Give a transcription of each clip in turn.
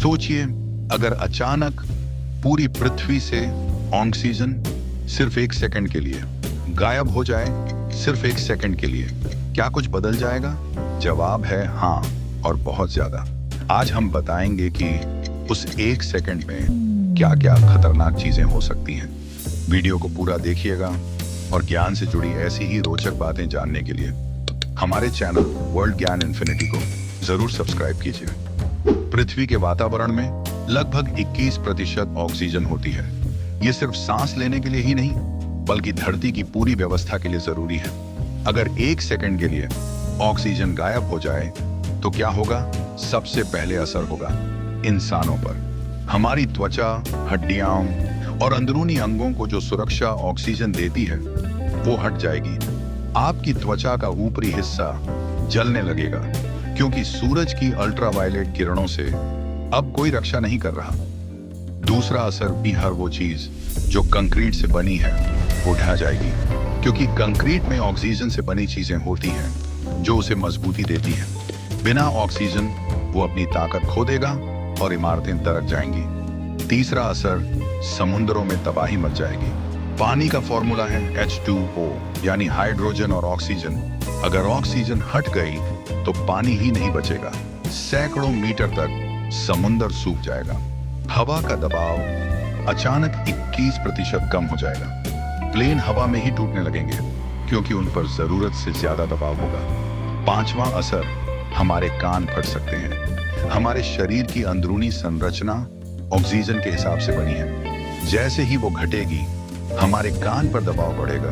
सोचिए, अगर अचानक पूरी पृथ्वी से ऑक्सीजन सिर्फ 1 सेकंड के लिए गायब हो जाए, सिर्फ 1 सेकंड के लिए, क्या कुछ बदल जाएगा? जवाब है हाँ, और बहुत ज्यादा। आज हम बताएंगे कि उस 1 सेकंड में क्या क्या खतरनाक चीजें हो सकती हैं। वीडियो को पूरा देखिएगा और ज्ञान से जुड़ी ऐसी ही रोचक बातें जानने के लिए हमारे चैनल वर्ल्ड ज्ञान इन्फिनिटी को जरूर सब्सक्राइब कीजिए। पृथ्वी के वातावरण में लगभग 21% ऑक्सीजन होती है। ये सिर्फ सांस लेने के लिए ही नहीं, बल्कि धरती की पूरी व्यवस्था के लिए जरूरी है। अगर 1 सेकंड के लिए ऑक्सीजन गायब हो जाए तो क्या होगा? सबसे पहले असर होगा इंसानों पर। हमारी त्वचा, हड्डियां और अंदरूनी अंगों को जो सुरक्षा ऑक्सीजन देती है वो हट जाएगी। आपकी त्वचा का ऊपरी हिस्सा जलने लगेगा, क्योंकि सूरज की अल्ट्रावायलेट किरणों से अब कोई रक्षा नहीं कर रहा। दूसरा असर भी हर वो चीज जो कंक्रीट से बनी है वो ढह जाएगी, क्योंकि कंक्रीट में ऑक्सीजन से बनी चीजें होती हैं जो उसे मजबूती देती हैं। बिना ऑक्सीजन वो अपनी ताकत खो देगा और इमारतें दरक जाएंगी। तीसरा असर, समुद्रों में तबाही मच जाएगी। पानी का फॉर्मूला है H2O, यानी हाइड्रोजन और ऑक्सीजन। अगर ऑक्सीजन हट गई तो पानी ही नहीं बचेगा। सैकड़ों मीटर तक समुद्र सूख जाएगा। हवा का दबाव अचानक 21% कम हो जाएगा। प्लेन हवा में ही टूटने लगेंगे, क्योंकि उन पर जरूरत से ज्यादा दबाव होगा। पांचवा असर, हमारे कान फट सकते हैं। हमारे शरीर की अंदरूनी संरचना ऑक्सीजन के हिसाब से बनी है। जैसे ही वो घटेगी, हमारे कान पर दबाव बढ़ेगा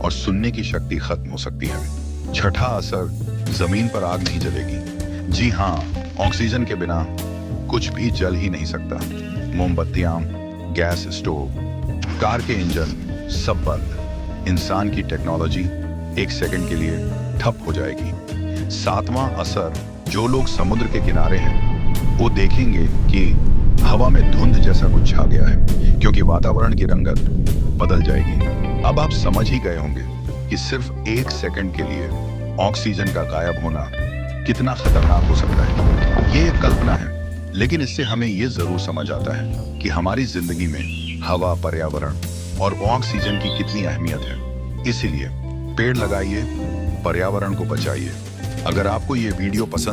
और सुनने की शक्ति खत्म हो सकती है। छठा असर, जमीन पर आग नहीं जलेगी। जी हाँ, ऑक्सीजन के बिना कुछ भी जल ही नहीं सकता। मोमबत्तियां, गैस स्टोव, कार के इंजन, सब बंद। इंसान की टेक्नोलॉजी 1 सेकंड के लिए ठप हो जाएगी। सातवां असर, जो लोग समुद्र के किनारे हैं वो देखेंगे कि हवा में धुंध जैसा कुछ छा गया है, क्योंकि वातावरण की रंगत बदल जाएगी। अब आप समझ ही गए होंगे कि सिर्फ 1 सेकंड के लिए ऑक्सीजन का गायब होना कितना खतरनाक हो सकता है। ये एक कल्पना है, लेकिन इससे हमें ये जरूर समझ आता है कि हमारी जिंदगी में हवा, पर्यावरण और ऑक्सीजन की कितनी अहमियत है। इसीलिए पेड़ लगाइए, पर्यावरण को बचाइए। अगर आपको ये वीडियो पसंद